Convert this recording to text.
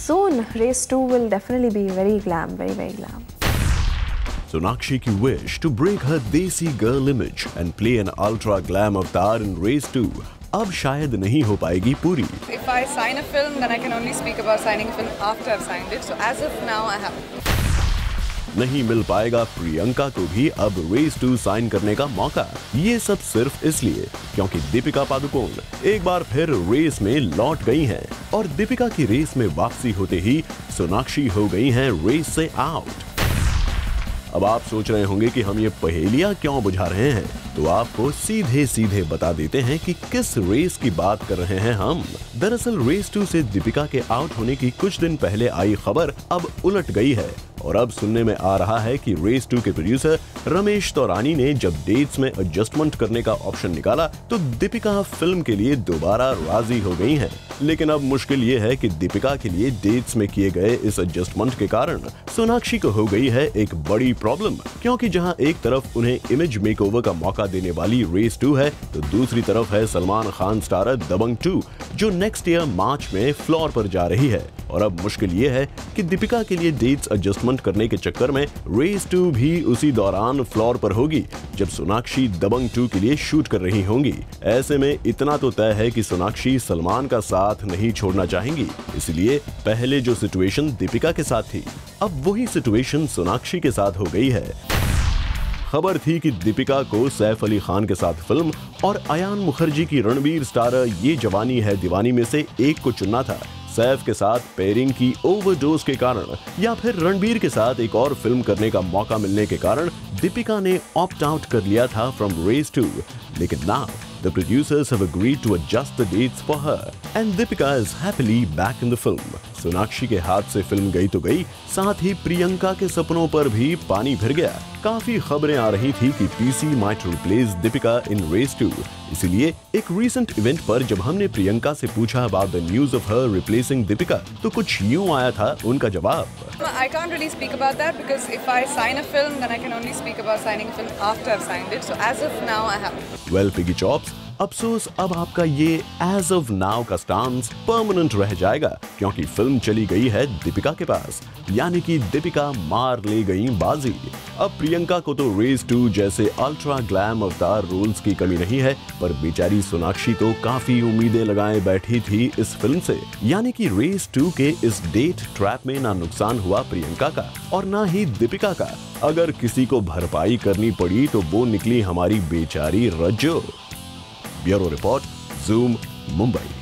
Soon, Race 2 will definitely be very glam, very glam. Sonakshi ki wish to break her desi girl image and play an ultra glam avatar in Race 2 अब शायद नहीं हो पाएगी पूरी। If I sign a film, then I can only speak about signing a film after I've signed it. So as of now, I haven't. नहीं मिल पाएगा प्रियंका को भी अब रेस 2 साइन करने का मौका। ये सब सिर्फ इसलिए क्योंकि दीपिका पादुकोण एक बार फिर रेस में लौट गई हैं और दीपिका की रेस में वापसी होते ही सोनाक्षी हो गई हैं रेस से आउट। अब आप सोच रहे होंगे कि हम ये पहेलियां क्यों बुझा रहे हैं, तो आपको सीधे सीधे बता देते हैं कि किस रेस की बात कर रहे हैं हम। दरअसल रेस 2 से दीपिका के आउट होने की कुछ दिन पहले आई खबर अब उलट गई है और अब सुनने में आ रहा है कि रेस 2 के प्रोड्यूसर रमेश तौरानी ने जब डेट्स में एडजस्टमेंट करने का ऑप्शन निकाला तो दीपिका फिल्म के लिए दोबारा राजी हो गई हैं। लेकिन अब मुश्किल ये है कि दीपिका के लिए डेट्स में किए गए इस एडजस्टमेंट के कारण सोनाक्षी को हो गई है एक बड़ी प्रॉब्लम, क्योंकि जहां एक तरफ उन्हें इमेज मेकओवर का मौका देने वाली रेस 2 है तो दूसरी तरफ है सलमान खान स्टारर दबंग 2 जो नेक्स्ट ईयर मार्च में फ्लोर पर जा रही है। और अब मुश्किल ये है कि दीपिका के लिए डेट्स एडजस्टमेंट करने के चक्कर में रेस 2 भी उसी दौरान फ्लोर पर होगी जब सोनाक्षी दबंग 2 के लिए शूट कर रही होंगी। ऐसे में इतना तो तय है कि सोनाक्षी सलमान का साथ नहीं छोड़ना चाहेंगी, इसलिए पहले जो सिचुएशन दीपिका के साथ थी अब वही सिचुएशन सोनाक्षी के साथ हो गई है। खबर थी कि दीपिका को सैफ अली खान के साथ फिल्म और अयान मुखर्जी की रणबीर स्टारर ये जवानी है दीवानी में से एक को चुनना था। सैफ के साथ पेयरिंग की ओवरडोज के कारण या फिर रणबीर के साथ एक और फिल्म करने का मौका मिलने के कारण दीपिका ने ऑप्ट आउट कर लिया था फ्रॉम रेस 2। लेकिन now the producers have agreed to adjust the dates for her and Deepika is happily back in the film. Sonakshi के हाथ से फिल्म गई तो गई, साथ ही प्रियंका के सपनों पर भी पानी फिर गया। काफी खबरें आ रही थी कि PC might replace Deepika in Race 2। इसलिए एक recent इवेंट पर जब हमने प्रियंका से पूछा about the news of her replacing Deepika, तो कुछ यूं आया था उनका जवाब। I can't really speak about that because if I sign a film, then I can only speak about signing a film after I've signed it. So as of now, I haven't. Well, Piggy Chops, अफसोस अब आपका ये as of now का stance permanent रह जाएगा क्योंकि film चली गई है दीपिका के पास, यानी कि दीपिका मार ले गई बाजी। अब प्रियंका को तो रेस 2 जैसे अल्ट्रा ग्लैम अवतार रोल्स की कमी नहीं है, पर बेचारी सोनाक्षी तो काफी उम्मीदें लगाए बैठी थी इस फिल्म से, यानी कि रेस 2 के इस डेट ट्रैप में ना नुकसान हुआ प्रियंका का और ना ही दीपिका का। अगर किसी को भरपाई करनी पड़ी तो वो निकली हमारी बेचारी Rajjo. Bureau report, Zoom, Mumbai.